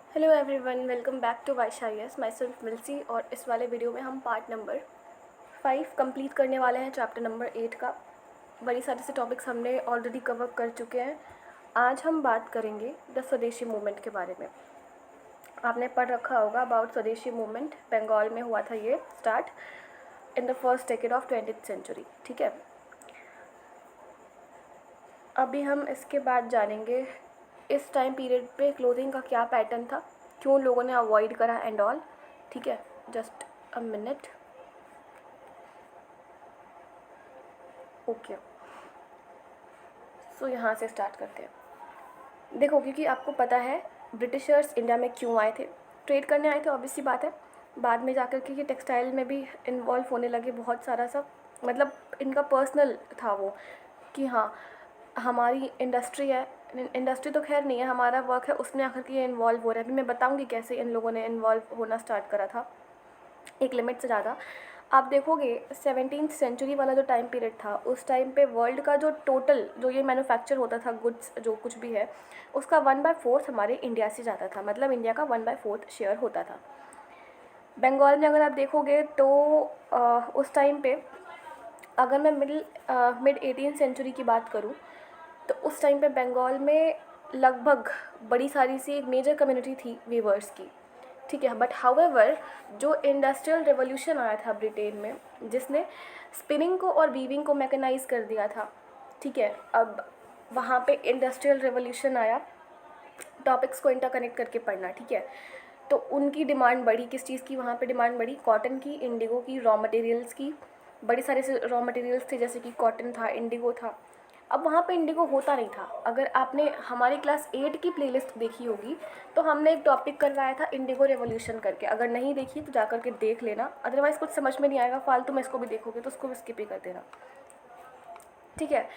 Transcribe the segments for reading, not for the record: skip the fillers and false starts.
Hello everyone, welcome back to वाइशाइस myself मिल्सी। और इस वाले वीडियो में हम पार्ट नंबर 5 कंप्लीट करने वाले हैं, चैप्टर नंबर 8 का। बड़ी सारे से टॉपिक्स हमने ऑलरेडी कवर कर चुके हैं। आज हम बात करेंगे द स्वदेशी मूवमेंट के बारे में। आपने पढ़ रखा होगा अबाउट स्वदेशी मूवमेंट। बंगाल में हुआ था ये start in the first decade of 20th century. ठीक है, अभी हम इसके बाद जानेंगे इस टाइम पीरियड पे क्लोथिंग का क्या पैटर्न था, क्यों लोगों ने अवॉइड करा एंड ऑल। ठीक है, जस्ट अ मिनट। ओके, सो यहाँ से स्टार्ट करते हैं। देखो, क्योंकि आपको पता है ब्रिटिशर्स इंडिया में क्यों आए थे। ट्रेड करने आए थे, ऑब्वियस सी बात है। बाद में जाकर के ये टेक्सटाइल में भी इन्वॉल्व होने लगे बहुत सारा सब। मतलब इनका पर्सनल था वो कि हाँ, हमारी इंडस्ट्री है। इंडस्ट्री तो खैर नहीं है, हमारा वर्क है, उसमें आकर के ये इन्वॉल्व हो रहा है। अभी मैं बताऊंगी कैसे इन लोगों ने इन्वॉल्व होना स्टार्ट करा था एक लिमिट से ज़्यादा। आप देखोगे 17th सेंचुरी वाला जो टाइम पीरियड था, उस टाइम पे वर्ल्ड का जो टोटल जो ये मैन्युफैक्चर होता था गुड्स जो कुछ भी है, उसका 1/4 हमारे इंडिया से जाता था। मतलब इंडिया का 1/4 शेयर होता था। बंगाल में अगर आप देखोगे तो उस टाइम पे अगर मैं मिड 18th सेंचुरी की बात करूँ तो उस टाइम पे बंगाल में लगभग बड़ी सारी सी एक मेजर कम्युनिटी थी वीवर्स की। ठीक है, बट हाउएवर जो इंडस्ट्रियल रेवोल्यूशन आया था ब्रिटेन में, जिसने स्पिनिंग को और वीविंग को मैकेनाइज कर दिया था। ठीक है, अब वहाँ पे इंडस्ट्रियल रेवोल्यूशन आया। टॉपिक्स को इंटरकनेक्ट करके पढ़ना, ठीक है। तो उनकी डिमांड बढ़ी, किस चीज़ की वहाँ पे डिमांड बढ़ी? कॉटन की, इंडिगो की, रॉ मटेरियल्स की। बड़ी सारे से रॉ मटेरियल्स थे, जैसे कि कॉटन था, इंडिगो था। अब वहाँ पे इंडिगो होता नहीं था। अगर आपने हमारी क्लास 8 की प्लेलिस्ट देखी होगी तो हमने एक टॉपिक करवाया था इंडिगो रेवोल्यूशन करके। अगर नहीं देखी तो जाकर के देख लेना, अदरवाइज़ कुछ समझ में नहीं आएगा, फालतू में इसको भी देखोगे तो उसको भी स्किप ही कर देना। ठीक है,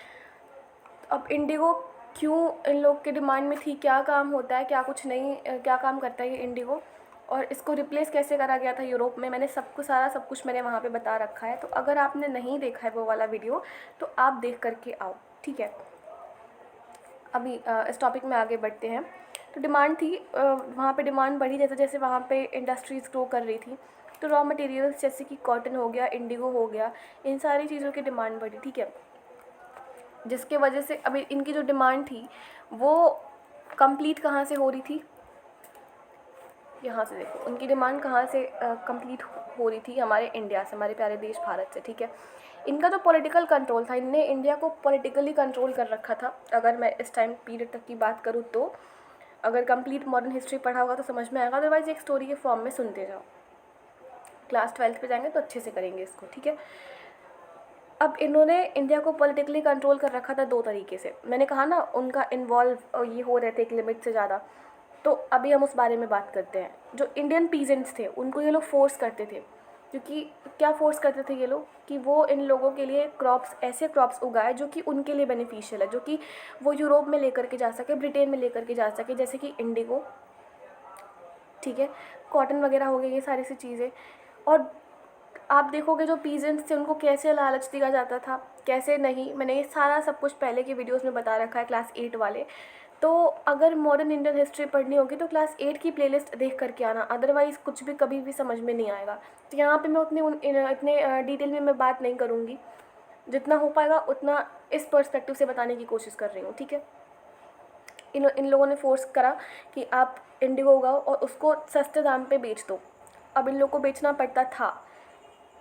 अब इंडिगो क्यों इन लोग के डिमांड में थी, क्या काम होता है, क्या कुछ नहीं, क्या काम करता है ये इंडिगो, और इसको रिप्लेस कैसे करा गया था यूरोप में, मैंने सब कुछ मैंने वहाँ पे बता रखा है। तो अगर आपने नहीं देखा है वो वाला वीडियो तो आप देख करके आओ। ठीक है, अभी इस टॉपिक में आगे बढ़ते हैं। तो डिमांड थी, वहाँ पे डिमांड बढ़ी जैसे जैसे वहाँ पे इंडस्ट्रीज़ ग्रो कर रही थी। तो रॉ मटेरियल्स जैसे कि कॉटन हो गया, इंडिगो हो गया, इन सारी चीज़ों की डिमांड बढ़ी। ठीक है, जिसके वजह से अभी इनकी जो डिमांड थी वो कंप्लीट कहाँ से हो रही थी, यहाँ से देखो उनकी डिमांड कहाँ से कंप्लीट हो रही थी, हमारे इंडिया से, हमारे प्यारे देश भारत से। ठीक है, इनका जो पॉलिटिकल कंट्रोल था, इनने इंडिया को पॉलिटिकली कंट्रोल कर रखा था। अगर मैं इस टाइम पीरियड तक की बात करूँ तो अगर कंप्लीट मॉडर्न हिस्ट्री पढ़ा होगा तो समझ में आएगा, अदरवाइज एक स्टोरी के फॉर्म में सुनते जाओ। क्लास 12th पे जाएंगे तो अच्छे से करेंगे इसको। ठीक है, अब इन्होंने इंडिया को पॉलिटिकली कंट्रोल कर रखा था 2 तरीके से। मैंने कहा ना उनका इन्वॉल्व ये हो रहे थे एक लिमिट से ज़्यादा। तो अभी हम उस बारे में बात करते हैं। जो इंडियन पीजेंट्स थे उनको ये लोग फोर्स करते थे, क्योंकि क्या फोर्स करते थे ये लोग कि वो इन लोगों के लिए क्रॉप्स, ऐसे क्रॉप्स उगाए जो कि उनके लिए बेनिफिशियल है, जो कि वो यूरोप में लेकर के जा सके, ब्रिटेन में लेकर के जा सके, जैसे कि इंडिगो, ठीक है, कॉटन वगैरह हो गई, ये सारी सी चीज़ें। और आप देखोगे जो पीजेंट्स थे उनको कैसे लालच दिया जाता था, कैसे नहीं, मैंने ये सारा सब कुछ पहले के वीडियोस में बता रखा है, क्लास 8 वाले। तो अगर मॉडर्न इंडियन हिस्ट्री पढ़नी होगी तो क्लास 8 की प्लेलिस्ट देख करके आना, अदरवाइज़ कुछ भी कभी भी समझ में नहीं आएगा। तो यहाँ पे मैं इतने डिटेल में मैं बात नहीं करूँगी, जितना हो पाएगा उतना इस पर्सपेक्टिव से बताने की कोशिश कर रही हूँ। ठीक है, इन लोगों ने फोर्स करा कि आप इंडिगो उगाओ और उसको सस्ते दाम पे बेच दो। अब इन लोगों को बेचना पड़ता था,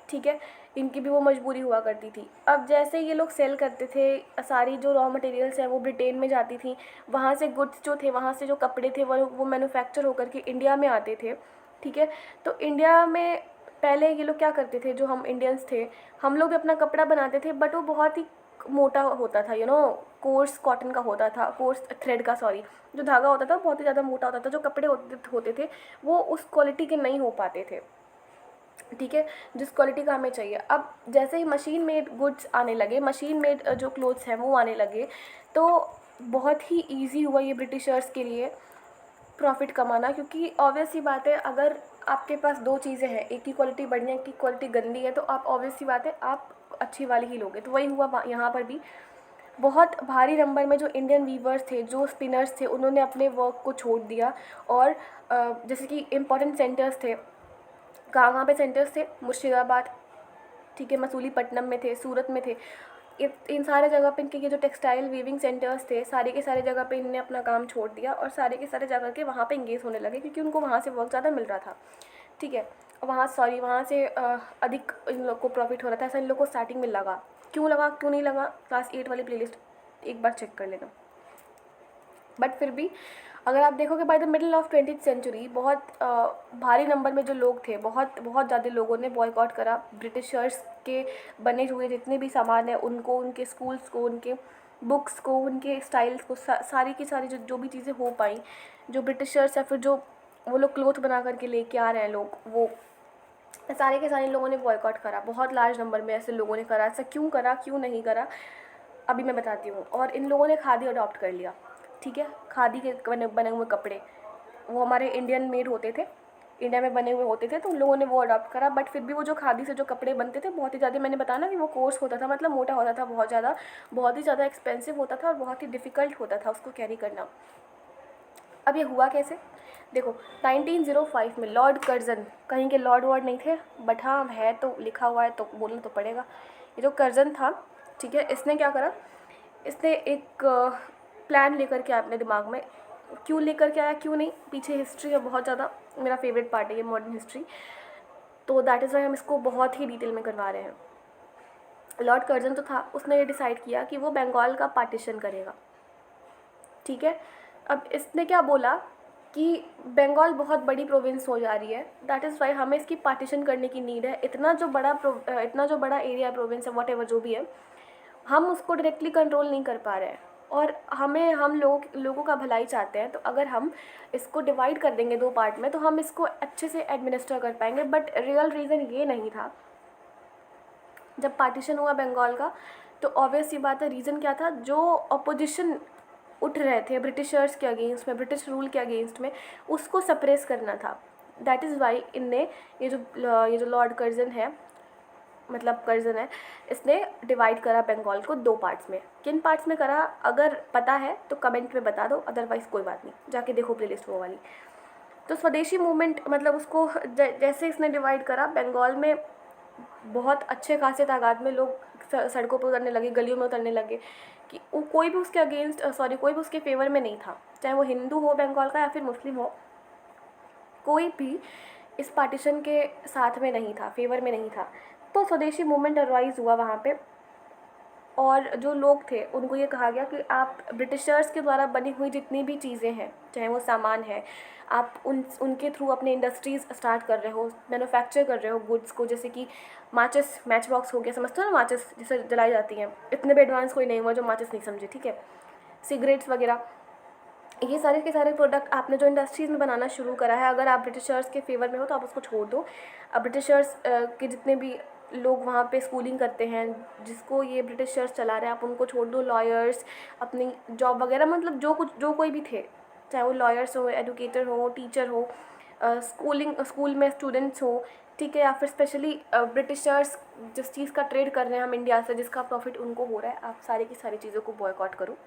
ठीक है, इनकी भी वो मजबूरी हुआ करती थी। अब जैसे ये लोग सेल करते थे, सारी जो रॉ मटेरियल्स हैं वो ब्रिटेन में जाती थी, वहाँ से गुड्स जो थे, वहाँ से जो कपड़े थे वो मैन्युफैक्चर होकर के इंडिया में आते थे। ठीक है, तो इंडिया में पहले ये लोग क्या करते थे, जो हम इंडियंस थे, हम लोग भी अपना कपड़ा बनाते थे, बट वो बहुत ही मोटा होता था, कोर्स कॉटन का होता था, कोर्स थ्रेड का, सॉरी, जो धागा होता था वो बहुत ही ज़्यादा मोटा होता था। जो कपड़े होते थे वो उस क्वालिटी के नहीं हो पाते थे, ठीक है, जिस क्वालिटी का हमें चाहिए। अब जैसे ही मशीन मेड गुड्स आने लगे, मशीन मेड जो क्लोथ्स हैं वो आने लगे, तो बहुत ही इजी हुआ ये ब्रिटिशर्स के लिए प्रॉफिट कमाना। क्योंकि ऑब्वियस सी बात है, अगर आपके पास 2 चीज़ें हैं, एक की क्वालिटी बढ़िया, एक की क्वालिटी गंदी है, तो आप ऑब्वियस सी बात है आप अच्छी वाली ही लोगे। तो वही हुआ यहाँ पर भी। बहुत भारी नंबर में जो इंडियन वीवर्स थे, जो स्पिनर्स थे, उन्होंने अपने वर्क को छोड़ दिया। और जैसे कि इम्पोर्टेंट सेंटर्स थे, कहाँ कहाँ पे सेंटर्स थे, मुर्शिदाबाद, ठीक है, मसूलीपट्टनम में थे, सूरत में थे, इन सारे जगह पे इनके ये जो टेक्सटाइल वीविंग सेंटर्स थे, सारे के सारे जगह पे इनने अपना काम छोड़ दिया और सारे के सारे जगह के वहाँ पे इंगेज होने लगे, क्योंकि उनको वहाँ से वर्क ज़्यादा मिल रहा था, ठीक है। वहाँ से अधिक इन लोग को प्रॉफिट हो रहा था, ऐसा इन लोग को स्टार्टिंग में लगा। क्यों लगा, क्यों नहीं लगा, क्लास 8 वाली प्लेलिस्ट एक बार चेक कर लेना। बट फिर भी अगर आप देखोगे by the middle of 20th century बहुत भारी नंबर में जो लोग थे, बहुत बहुत ज़्यादा लोगों ने बॉयकॉट करा ब्रिटिशर्स के बने हुए जितने भी सामान हैं उनको, उनके स्कूल्स को, उनके बुक्स को, उनके स्टाइल्स को, सारी की सारी जो भी चीज़ें हो पाई, जो ब्रिटिशर्स या फिर जो वो लोग क्लोथ बना करके लेके आ रहे हैं लोग, वो सारे के सारे लोगों ने बॉयकॉट करा। बहुत लार्ज नंबर में ऐसे लोगों ने करा। ऐसा क्यों करा, क्यों नहीं करा, अभी मैं बताती हूँ। और इन लोगों ने खादी अडॉप्ट कर लिया, ठीक है। खादी के बने हुए कपड़े वो हमारे इंडियन मेड होते थे, इंडिया में बने हुए होते थे, तो उन लोगों ने वो अडॉप्ट करा। बट फिर भी वो जो खादी से जो कपड़े बनते थे बहुत ही ज़्यादा, मैंने बताया ना कि वो कोर्स होता था, मतलब मोटा होता था, बहुत ही ज़्यादा एक्सपेंसिव होता था और बहुत ही डिफ़िकल्ट होता था उसको कैरी करना। अब ये हुआ कैसे, देखो 1905 में लॉर्ड कर्जन, कहीं के लॉर्ड वॉर्ड नहीं थे, बट हाँ है तो लिखा हुआ है तो बोलना तो पड़ेगा। ये जो कर्जन था, ठीक है, इसने क्या करा, इसने एक प्लान लेकर के आया अपने दिमाग में। क्यों लेकर के आया, क्यों नहीं, पीछे हिस्ट्री है बहुत ज़्यादा, मेरा फेवरेट पार्ट है ये मॉडर्न हिस्ट्री, तो दैट इज़ वाई हम इसको बहुत ही डिटेल में करवा रहे हैं। लॉर्ड कर्जन तो था, उसने ये डिसाइड किया कि वो बंगाल का पार्टीशन करेगा, ठीक है। अब इसने क्या बोला कि बंगाल बहुत बड़ी प्रोविंस हो जा रही है, दैट इज़ वाई हमें इसकी पार्टीशन करने की नीड है। इतना जो बड़ा एरिया प्रोविंस है, वॉट एवर जो भी है, हम उसको डायरेक्टली कंट्रोल नहीं कर पा रहे हैं और हम लोगों का भलाई चाहते हैं। तो अगर हम इसको डिवाइड कर देंगे 2 पार्ट में तो हम इसको अच्छे से एडमिनिस्टर कर पाएंगे। बट रियल रीज़न ये नहीं था। जब पार्टीशन हुआ बंगाल का तो ऑब्वियस सी बात है, रीज़न क्या था, जो अपोजिशन उठ रहे थे ब्रिटिशर्स के अगेंस्ट में, ब्रिटिश रूल के अगेंस्ट में, उसको सप्रेस करना था। दैट इज़ वाई इनने ये जो लॉर्ड कर्जन है, मतलब कर्जन है, इसने डिवाइड करा बंगाल को 2 पार्ट्स में। किन पार्ट्स में करा, अगर पता है तो कमेंट में बता दो, अदरवाइज़ कोई बात नहीं, जाके देखो प्लेलिस्ट वो वाली। तो स्वदेशी मूवमेंट, मतलब उसको जैसे इसने डिवाइड करा, बंगाल में बहुत अच्छे खासे तादाद में लोग सड़कों पर उतरने लगे, गलियों में उतरने लगे, कि कोई भी उसके अगेंस्ट कोई भी उसके फेवर में नहीं था, चाहे वो हिंदू हो बंगाल का या फिर मुस्लिम हो, कोई भी इस पार्टीशन के साथ में नहीं था, फेवर में नहीं था। तो स्वदेशी मूवमेंट अराइज हुआ वहाँ पे, और जो लोग थे उनको ये कहा गया कि आप ब्रिटिशर्स के द्वारा बनी हुई जितनी भी चीज़ें हैं, चाहे वो सामान है, आप उनके थ्रू अपने इंडस्ट्रीज़ स्टार्ट कर रहे हो, मैन्युफैक्चर कर रहे हो गुड्स को, जैसे कि माचिस, मैच बॉक्स हो गया, समझते हो ना, माचिस जिसे जलाई जाती हैं, इतने भी एडवांस कोई नहीं हुआ जो माचिस नहीं समझे, ठीक है। सिगरेट्स वगैरह, ये सारे के सारे प्रोडक्ट आपने जो इंडस्ट्रीज़ में बनाना शुरू करा है, अगर आप ब्रिटिशर्स के फेवर में हो तो आप उसको छोड़ दो। अब ब्रिटिशर्स के जितने भी लोग वहाँ पे स्कूलिंग करते हैं, जिसको ये ब्रिटिशर्स चला रहे हैं, आप उनको छोड़ दो। लॉयर्स अपनी जॉब वगैरह, मतलब जो कोई भी थे, चाहे वो लॉयर्स हो, एडुकेटर हो, टीचर हो, स्कूल में स्टूडेंट्स हो, ठीक है, या फिर स्पेशली ब्रिटिशर्स जिस चीज़ का ट्रेड कर रहे हैं हम इंडिया से, जिसका प्रॉफिट उनको हो रहा है, आप सारी की सारी चीज़ों को बॉयकॉट करो।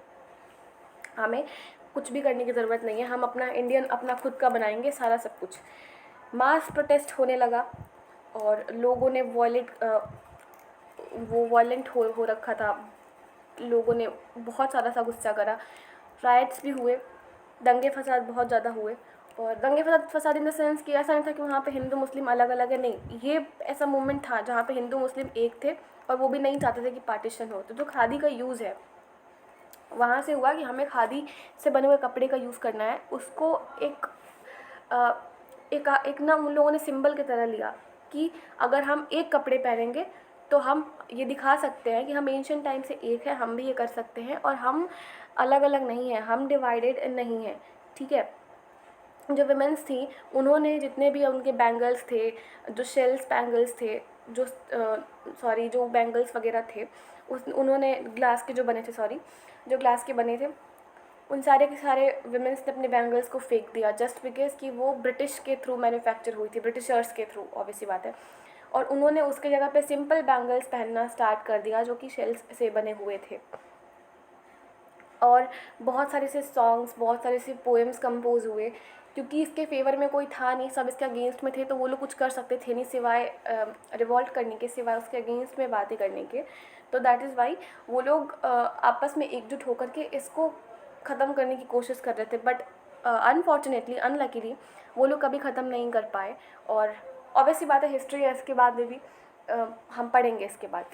हमें कुछ भी करने की ज़रूरत नहीं है, हम अपना इंडियन अपना खुद का बनाएंगे सारा सब कुछ। मास प्रोटेस्ट होने लगा और लोगों ने वॉयलेंट हो रखा था, लोगों ने बहुत सारा सा गुस्सा करा, राइट्स भी हुए, दंगे फसाद बहुत ज़्यादा हुए। और दंगे फसाद इन द सेंस कि ऐसा नहीं था कि वहाँ पे हिंदू मुस्लिम अलग अलग है, नहीं, ये ऐसा मूवमेंट था जहाँ पे हिंदू मुस्लिम एक थे और वो भी नहीं चाहते थे कि पार्टीशन हो। तो जो खादी का यूज़ है, वहाँ से हुआ कि हमें खादी से बने हुए कपड़े का यूज़ करना है, उसको एक ना उन लोगों ने सिंबल की तरह लिया कि अगर हम एक कपड़े पहनेंगे तो हम ये दिखा सकते हैं कि हम एंशिएंट टाइम से एक है, हम भी ये कर सकते हैं और हम अलग अलग नहीं हैं, हम डिवाइडेड नहीं हैं, ठीक है। जो वुमेन्स थी, उन्होंने जितने भी उनके बैंगल्स थे, जो शेल्स बैंगल्स थे, जो बैंगल्स वगैरह थे, उन्होंने ग्लास के जो बने थे, जो ग्लास के बने थे, उन सारे के सारे वुमेन्स ने अपने बैंगल्स को फेंक दिया, जस्ट बिकॉज कि वो ब्रिटिश के थ्रू मैन्युफैक्चर हुई थी, ब्रिटिशर्स के थ्रू, ऑब्वियस सी बात है। और उन्होंने उसके जगह पे सिंपल बैंगल्स पहनना स्टार्ट कर दिया जो कि शेल्स से बने हुए थे। और बहुत सारे से सॉन्ग्स, बहुत सारे से पोएम्स कंपोज हुए, क्योंकि इसके फेवर में कोई था नहीं, सब इसके अगेंस्ट में थे, तो वो लोग कुछ कर सकते थे नहीं सिवाय रिवॉल्ट करने के, सिवाय उसके अगेंस्ट में बातें करने के। तो दैट इज़ वाई वो लोग आपस में एकजुट होकर के इसको ख़त्म करने की कोशिश कर रहे थे, बट अनफॉर्चुनेटली, अनलकीली वो लोग कभी ख़त्म नहीं कर पाए। और ऑब्वियसली बात है, हिस्ट्री है, इसके बाद में भी हम पढ़ेंगे इसके बाद।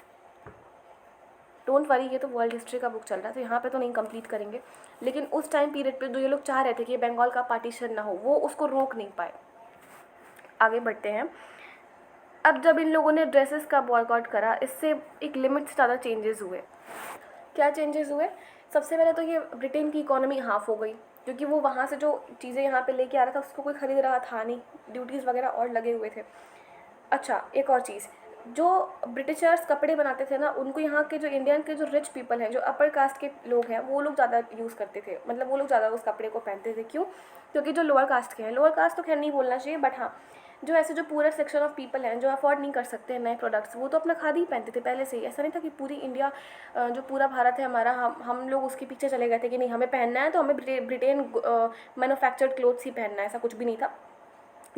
डोंट वरी, ये तो वर्ल्ड हिस्ट्री का बुक चल रहा है, तो यहाँ पे तो नहीं कंप्लीट करेंगे, लेकिन उस टाइम पीरियड पे जो ये लोग चाह रहे थे कि बंगाल का पार्टीशन ना हो, वो उसको रोक नहीं पाए। आगे बढ़ते हैं। अब जब इन लोगों ने ड्रेसेस का बॉयकॉट करा, इससे एक लिमिट से ज़्यादा चेंजेस हुए। क्या चेंजेस हुए? सबसे पहले तो ये ब्रिटेन की इकोनॉमी हाफ हो गई, क्योंकि वो वहाँ से जो चीज़ें यहाँ पे लेके आ रहा था उसको कोई ख़रीद रहा था नहीं, ड्यूटीज़ वगैरह और लगे हुए थे। अच्छा, एक और चीज़, जो ब्रिटिशर्स कपड़े बनाते थे ना, उनको यहाँ के जो इंडियन के जो रिच पीपल हैं, जो अपर कास्ट के लोग हैं, वो लोग ज़्यादा यूज़ करते थे, मतलब वो लोग ज़्यादा उस कपड़े को पहनते थे। क्यों? क्योंकि जो लोअर कास्ट के हैं, लोअर कास्ट तो खैर नहीं बोलना चाहिए, बट हाँ, जो ऐसे जो पूरा सेक्शन ऑफ पीपल हैं जो अफोर्ड नहीं कर सकते हैं नए प्रोडक्ट्स, वो तो अपना खादी ही पहनते थे पहले से ही। ऐसा नहीं था कि पूरी इंडिया, जो पूरा भारत है हमारा, हम लोग उसके पीछे चले गए थे कि नहीं हमें पहनना है तो हमें ब्रिटेन मैन्युफैक्चर्ड क्लोथ्स ही पहनना है, ऐसा कुछ भी नहीं था।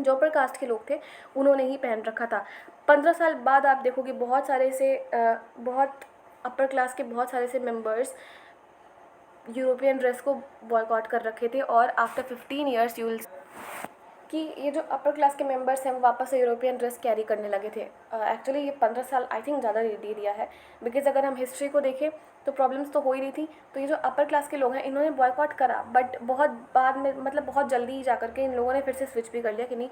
जो अपर कास्ट के लोग थे उन्होंने ही पहन रखा था। 15 साल बाद आप देखोगे बहुत सारे से बहुत अपर क्लास के बहुत सारे से मेंबर्स यूरोपियन ड्रेस को बॉयकॉट कर रखे थे, और आफ्टर 15 ईयर्स यू विल कि ये जो अपर क्लास के मेंबर्स हैं वो वापस से यूरोपियन ड्रेस कैरी करने लगे थे। एक्चुअली ये 15 साल आई थिंक ज़्यादा दे दिया है, बिकॉज़ अगर हम हिस्ट्री को देखें तो प्रॉब्लम्स तो हो ही रही थी। तो ये जो अपर क्लास के लोग हैं इन्होंने बॉयकॉट करा, बट बहुत बाद में, मतलब बहुत जल्दी ही जा करके इन लोगों ने फिर से स्विच भी कर लिया कि नहीं,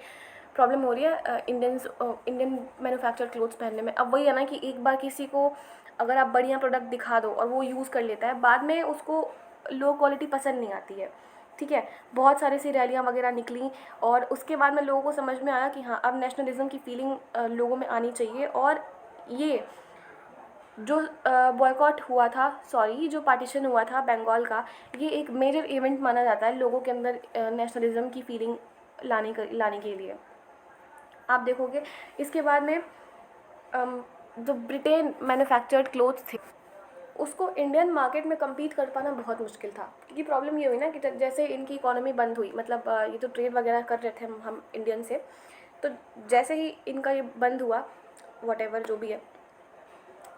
प्रॉब्लम हो रही है इंडियन मैन्युफैक्चर्ड क्लोथ्स पहनने में। अब वही है ना कि एक बार किसी को अगर आप बढ़िया प्रोडक्ट दिखा दो और वो यूज़ कर लेता है, बाद में उसको लो क्वालिटी पसंद नहीं आती है। ठीक है, बहुत सारी सी रैलियाँ वगैरह निकली, और उसके बाद में लोगों को समझ में आया कि हाँ, अब नेशनलिज्म की फीलिंग लोगों में आनी चाहिए। और ये जो बॉयकॉट हुआ था, सॉरी, जो पार्टीशन हुआ था बंगाल का, ये एक मेजर इवेंट माना जाता है लोगों के अंदर नेशनलिज्म की फीलिंग लाने के लिए। आप देखोगे इसके बाद में जो ब्रिटेन मैन्युफैक्चर्ड क्लोथ्स थे उसको इंडियन मार्केट में कम्पीट कर पाना बहुत मुश्किल था, क्योंकि प्रॉब्लम ये हुई ना कि जैसे इनकी इकोनॉमी बंद हुई, मतलब ये तो ट्रेड वगैरह कर रहे थे हम इंडियन से, तो जैसे ही इनका ये बंद हुआ, वॉटेवर जो भी है,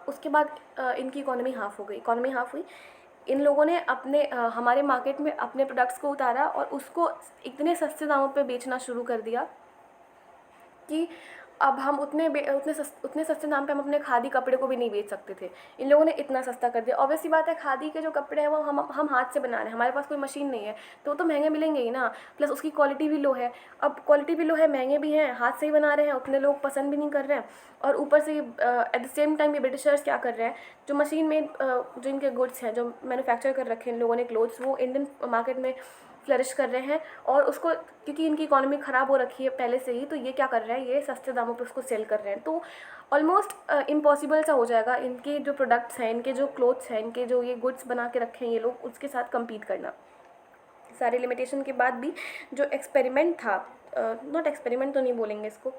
उसके बाद इनकी इकोनॉमी हाफ हो गई। इकोनॉमी हाफ हुई, इन लोगों ने अपने हमारे मार्केट में अपने प्रोडक्ट्स को उतारा और उसको इतने सस्ते दामों पे बेचना शुरू कर दिया कि अब हम उतने सस्ते दाम पे हम अपने खादी कपड़े को भी नहीं बेच सकते थे। इन लोगों ने इतना सस्ता कर दिया। ऑब्वियसली बात है, खादी के जो कपड़े हैं वो हम हाथ से बना रहे हैं, हमारे पास कोई मशीन नहीं है, तो महंगे मिलेंगे ही ना। प्लस उसकी क्वालिटी भी लो है। अब क्वालिटी भी लो है, महंगे भी हैं, हाथ से ही बना रहे हैं, उतने लोग पसंद भी नहीं कर रहे हैं। और ऊपर से एट द सेम टाइम ये ब्रिटिशर्स क्या कर रहे हैं, जो मशीन में जो इनके गुड्स हैं, जो मैन्युफैक्चर कर रखे हैं इन लोगों ने क्लोथ्स, वो इंडियन मार्केट में फ्लरिश कर रहे हैं। और उसको, क्योंकि इनकी इकोनॉमी ख़राब हो रखी है पहले से ही, तो ये क्या कर रहे हैं, ये सस्ते दामों पे उसको सेल कर रहे हैं। तो ऑलमोस्ट इम्पॉसिबल सा हो जाएगा इनके जो प्रोडक्ट्स हैं, इनके जो क्लोथ्स हैं, इनके जो ये गुड्स बना के रखे हैं ये लोग, उसके साथ कम्पीट करना। सारे लिमिटेशन के बाद भी जो एक्सपेरिमेंट था, नॉट एक्सपेरिमेंट तो नहीं बोलेंगे इसको,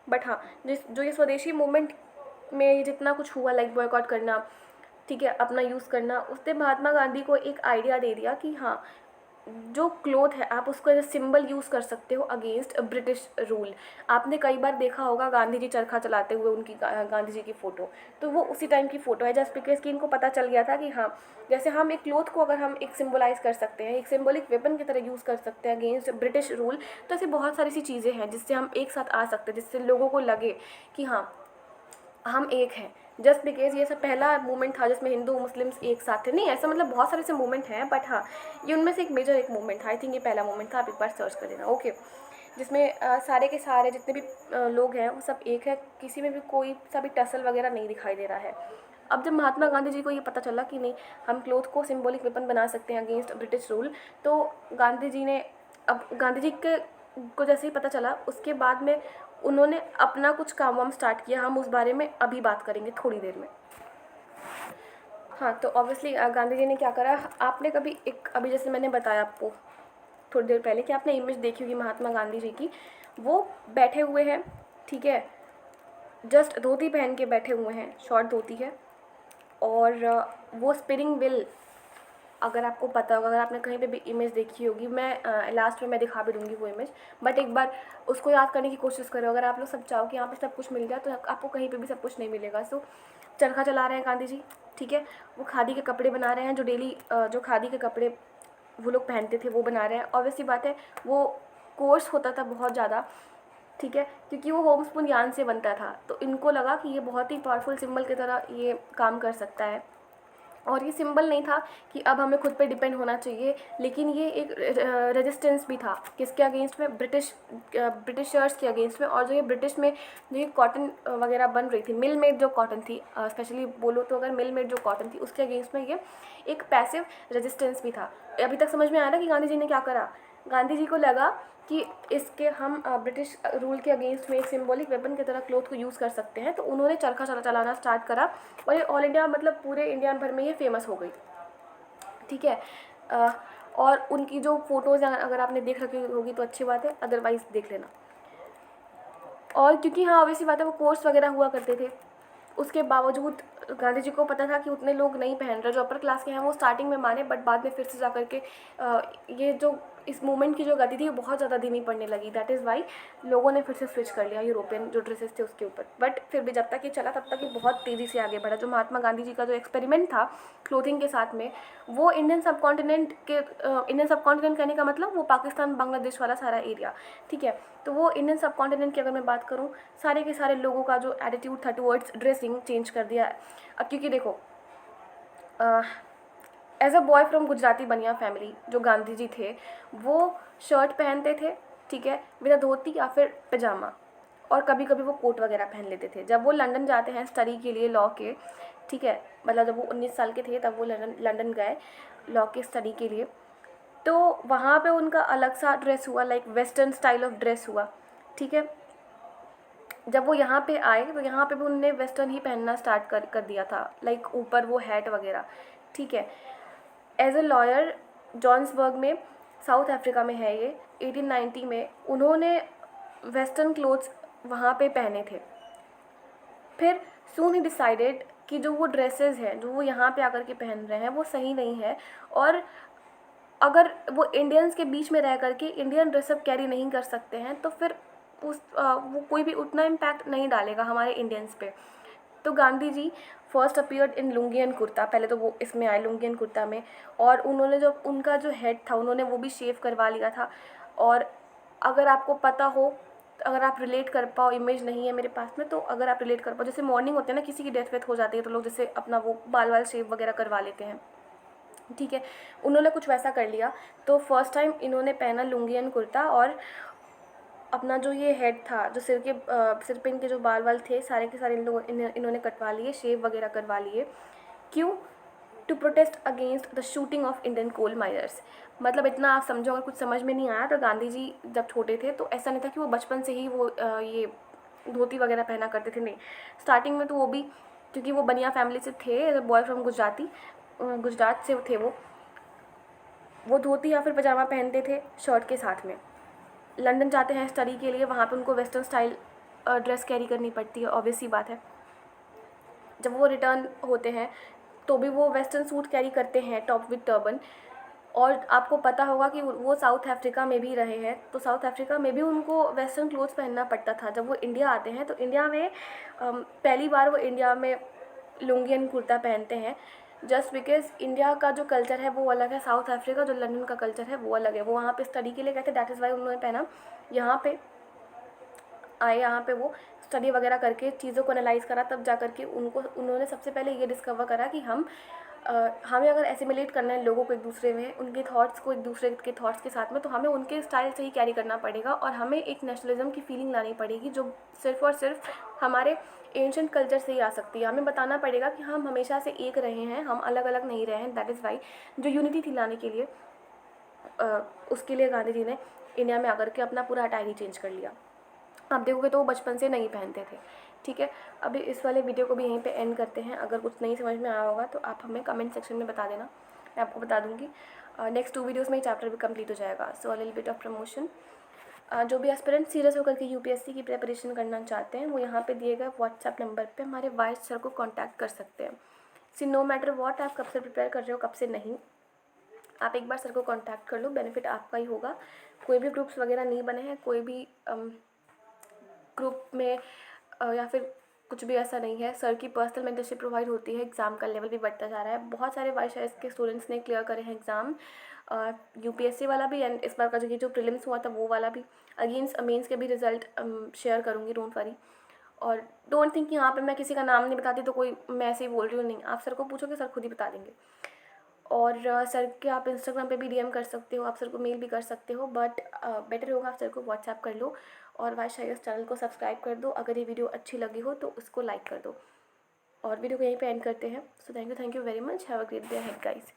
बट हाँ, जो ये स्वदेशी मूवमेंट में जितना कुछ हुआ, लाइक बॉयकॉट करना, ठीक है, अपना यूज़ करना, उसने महात्मा गांधी को एक आइडिया दे दिया कि हाँ, जो क्लोथ है आप उसको एज ए सिंबल यूज़ कर सकते हो अगेंस्ट ब्रिटिश रूल। आपने कई बार देखा होगा गांधी जी चरखा चलाते हुए, उनकी गांधी जी की फ़ोटो, तो वो उसी टाइम की फ़ोटो है, जस्ट बिकॉज कि इनको पता चल गया था कि हाँ, जैसे हम एक क्लोथ को अगर हम एक सिम्बलाइज़ कर सकते हैं, एक सिम्बॉलिक वेपन की तरह यूज़ कर सकते हैं अगेंस्ट ब्रिटिश रूल, तो ऐसी बहुत सारी सी चीज़ें हैं जिससे हम एक साथ आ सकते हैं, जिससे लोगों को लगे कि हाँ, हम एक हैं। जस्ट बिकॉज ये सब पहला मूवमेंट था जिसमें हिंदू मुस्लिम्स एक साथ थे, नहीं ऐसा, मतलब बहुत सारे से मूवमेंट हैं, बट हाँ, ये उनमें से एक मेजर एक मूवमेंट था। आई थिंक ये पहला मूवमेंट था, आप एक बार सर्च कर लेना। ओके, जिसमें सारे के सारे जितने भी लोग हैं वो सब एक है, किसी में भी कोई सा भी टसल वगैरह नहीं दिखाई दे रहा है। अब जब महात्मा गांधी जी को ये पता चला कि नहीं, हम क्लोथ को सिम्बॉलिक वेपन बना सकते हैं अगेंस्ट ब्रिटिश रूल, तो गांधी जी ने, अब गांधी जी के को जैसे ही पता चला, उसके बाद में उन्होंने अपना कुछ काम वाम स्टार्ट किया। हम उस बारे में अभी बात करेंगे थोड़ी देर में। हाँ, तो ऑब्वियसली गांधी जी ने क्या करा, आपने कभी एक, अभी जैसे मैंने बताया आपको थोड़ी देर पहले कि आपने इमेज देखी होगी महात्मा गांधी जी की, वो बैठे हुए हैं, ठीक है, जस्ट धोती पहन के बैठे हुए हैं, शॉर्ट धोती है, और वो स्पिनिंग व्हील अगर आपको पता होगा, अगर आपने कहीं पे भी इमेज देखी होगी, मैं लास्ट में मैं दिखा भी दूँगी वो इमेज, बट एक बार उसको याद करने की कोशिश करो। अगर आप लोग सब चाहो कि यहाँ पे सब कुछ मिल गया, तो आपको कहीं पे भी सब कुछ नहीं मिलेगा। सो चरखा चला रहे हैं गांधी जी, ठीक है, वो खादी के कपड़े बना रहे हैं, जो डेली जो खादी के कपड़े वो लोग पहनते थे वो बना रहे हैं। ऑब्वियसली बात है, वो कोर्स होता था बहुत ज़्यादा, ठीक है, क्योंकि वो होमस्पून यान से बनता था। तो इनको लगा कि ये बहुत ही पावरफुल सिंबल की तरह ये काम कर सकता है। और ये सिंबल नहीं था कि अब हमें खुद पे डिपेंड होना चाहिए, लेकिन ये एक रेजिस्टेंस भी था। किसके अगेंस्ट में? ब्रिटिशर्स के अगेंस्ट में। और जो ये ब्रिटिश में जो ये कॉटन वगैरह बन रही थी, मिल मेड जो कॉटन थी, स्पेशली बोलो तो अगर मिल मेड जो कॉटन थी उसके अगेंस्ट में ये एक पैसिव रेजिस्टेंस भी था। अभी तक समझ में आया ना कि गांधी जी ने क्या करा? गांधी जी को लगा कि इसके हम ब्रिटिश रूल के अगेंस्ट में एक सिंबॉलिक वेपन की तरह क्लोथ को यूज़ कर सकते हैं। तो उन्होंने चरखा चलाना स्टार्ट करा, और ये ऑल इंडिया मतलब पूरे इंडिया भर में ये फेमस हो गई, ठीक है। और उनकी जो फ़ोटोज़ अगर आपने देख रखी होगी तो अच्छी बात है, अदरवाइज़ देख लेना। और क्योंकि हाँ ऑब्वियसली बात है, वो कोर्स वगैरह हुआ करते थे, उसके बावजूद गांधी जी को पता था कि उतने लोग नहीं पहन रहे। जो अपर क्लास के हैं वो स्टार्टिंग में माने, बट बाद में फिर से जा कर के ये जो इस मूवमेंट की जो गति थी वो बहुत ज़्यादा धीमी पड़ने लगी। दैट इज़ वाई लोगों ने फिर से स्विच कर लिया यूरोपियन जो ड्रेसेस थे उसके ऊपर। बट फिर भी जब तक ये चला तब तक ये बहुत तेज़ी से आगे बढ़ा। जो महात्मा गांधी जी का जो एक्सपेरिमेंट था क्लोथिंग के साथ में, वो इंडियन सब कॉन्टिनेंट कहने का मतलब वो पाकिस्तान बांग्लादेश वाला सारा एरिया, ठीक है। तो वो इंडियन सब कॉन्टिनेंट की अगर मैं बात करूँ, सारे के सारे लोगों का जो एटीट्यूड था टुवर्ड्स ड्रेसिंग चेंज कर दिया। अब क्योंकि देखो, as a boy from Gujarati bania family जो गांधी जी थे, वो शर्ट पहनते थे, ठीक है, विद धोती या फिर पजामा, और कभी कभी वो कोट वगैरह पहन लेते थे। जब वो लंदन जाते हैं स्टडी के लिए लॉ के, ठीक है, मतलब जब वो 19 साल के थे तब वो लंदन गए लॉ के स्टडी के लिए। तो वहाँ पे उनका अलग सा ड्रेस हुआ, like western style of dress हुआ, ठीक है। जब वो यहाँ पे आए तो यहाँ पे भी उन्होंने वेस्टर्न ही पहनना स्टार्ट कर दिया था, लाइक ऊपर वो हैट वगैरह, ठीक है। एज ए लॉयर जॉन्सबर्ग में, साउथ अफ्रीका में है ये, 1890 में उन्होंने वेस्टर्न क्लोथ्स वहाँ पे पहने थे। फिर सून ही डिसाइडेड कि जो वो ड्रेसेस हैं जो वो यहाँ पे आकर के पहन रहे हैं वो सही नहीं है, और अगर वो इंडियंस के बीच में रह करके इंडियन ड्रेसअप कैरी नहीं कर सकते हैं तो फिर वो कोई भी उतना इम्पैक्ट नहीं डालेगा हमारे इंडियंस पे। तो Gandhi ji first appeared in lungi and kurta, पहले तो वो इसमें आए लुंगी एंड कुर्ता में, और उन्होंने जो उनका जो हेड था उन्होंने वो भी शेव करवा लिया था। और अगर आपको पता हो, अगर आप रिलेट कर पाओ, इमेज नहीं है मेरे पास में, तो अगर आप रिलेट कर पाओ, जैसे मॉर्निंग होते हैं ना, किसी की डेथ वेथ हो जाती है तो लोग जैसे अपना वो बाल शेव वगैरह करवा लेते हैं, ठीक है, उन्होंने कुछ वैसा कर लिया। तो फर्स्ट टाइम इन्होंने पहना लुंगी एंड कुर्ता, और अपना जो ये हेड था, जो सिर पे इनके जो बाल थे सारे के सारे इन्होंने कटवा लिए, शेव वगैरह करवा लिए। क्यों? To protest against the shooting of Indian coal miners. मतलब इतना आप समझो, अगर कुछ समझ में नहीं आया तो गांधी जी जब छोटे थे तो ऐसा नहीं था कि वो बचपन से ही वो ये धोती वगैरह पहना करते थे, नहीं। स्टार्टिंग में तो वो भी, क्योंकि वो बनिया फैमिली से थे, बॉय फ्रॉम गुजरात से थे, वो धोती या फिर पजामा पहनते थे शर्ट के साथ में। लंदन जाते हैं स्टडी के लिए, वहाँ पे उनको वेस्टर्न स्टाइल ड्रेस कैरी करनी पड़ती है, ऑब्वियस सी बात है। जब वो रिटर्न होते हैं तो भी वो वेस्टर्न सूट कैरी करते हैं, टॉप विद टर्बन। और आपको पता होगा कि वो साउथ अफ्रीका में भी रहे हैं, तो साउथ अफ्रीका में भी उनको वेस्टर्न क्लोथ्स पहनना पड़ता था। जब वो इंडिया आते हैं तो इंडिया में पहली बार वो इंडिया में लुंगी एंड कुर्ता पहनते हैं, जस्ट बिकॉज इंडिया का जो कल्चर है वो अलग है, साउथ अफ्रीका जो लंदन का कल्चर है वो अलग है। वो वहाँ पे स्टडी के लिए गए थे, दैट इज़ वाई उन्होंने पहना। यहाँ पे आए, यहाँ पे वो स्टडी वगैरह करके चीज़ों को एनालाइज करा, तब जा कर के उन्होंने सबसे पहले ये डिस्कवर करा कि हमें अगर एसिमिलेट करना है लोगों को एक दूसरे में, उनके थॉट्स को एक दूसरे के थॉट्स के साथ में, तो हमें उनके स्टाइल से ही कैरी करना पड़ेगा, और हमें एक नेशनलिज्म की फीलिंग लानी पड़ेगी जो सिर्फ और सिर्फ हमारे एंशंट कल्चर से ही आ सकती है। हमें बताना पड़ेगा कि हम हमेशा से एक रहे हैं, हम अलग अलग नहीं रहे हैं। दैट इज़ वाई जो यूनिटी थी लाने के लिए, उसके लिए गांधी जी ने इंडिया में आकर के अपना पूरा अटायर ही चेंज कर लिया। आप देखोगे तो वो बचपन से नहीं पहनते थे, ठीक है। अभी इस वाले वीडियो को भी यहीं पे एंड करते हैं। अगर कुछ नहीं समझ में आया होगा तो आप हमें कमेंट सेक्शन में बता देना, मैं आपको बता दूंगी। नेक्स्ट 2 वीडियोस में ये चैप्टर भी कंप्लीट हो जाएगा। So a little bit of promotion. जो भी एस्पिरेंट सीरियस होकर के यूपीएससी की प्रिपरेशन करना चाहते हैं वो यहाँ पे दिए गए व्हाट्सएप नंबर पे हमारे वाइस सर को कॉन्टैक्ट कर सकते हैं। सी नो मैटर वॉट, आप कब से प्रिपेयर कर रहे हो कब से नहीं, आप एक बार सर को कांटेक्ट कर लो, बेनिफिट आपका ही होगा। कोई भी ग्रुप्स वगैरह नहीं बने हैं, कोई भी ग्रुप में या फिर कुछ भी ऐसा नहीं है। सर की पर्सनल मेंटरशिप प्रोवाइड होती है। एग्ज़ाम का लेवल भी बढ़ता जा रहा है। बहुत सारे वाईशाइस के स्टूडेंट्स ने क्लियर करे हैं एग्ज़ाम, यूपीएससी वाला भी एंड इस बार का जो प्रीलिम्स हुआ था वो वाला भी। अगेंस्ट मेंस के भी रिजल्ट शेयर करूँगी, डोंट वरी। और डोंट थिंक कि यहाँ पे मैं किसी का नाम नहीं बताती तो कोई मैं ऐसे ही बोल रही हूँ, नहीं, आप सर को पूछोगे सर खुद ही बता देंगे। और सर के आप इंस्टाग्राम पे भी डीएम कर सकते हो, आप सर को मेल भी कर सकते हो, बट बेटर होगा आप सर को व्हाट्सएप कर लो। और वाईशाइस चैनल को सब्सक्राइब कर दो। अगर ये वीडियो अच्छी लगी हो तो उसको लाइक कर दो। और वीडियो को यहीं पे एंड करते हैं। So thank you very much. Have a great day ahead guys.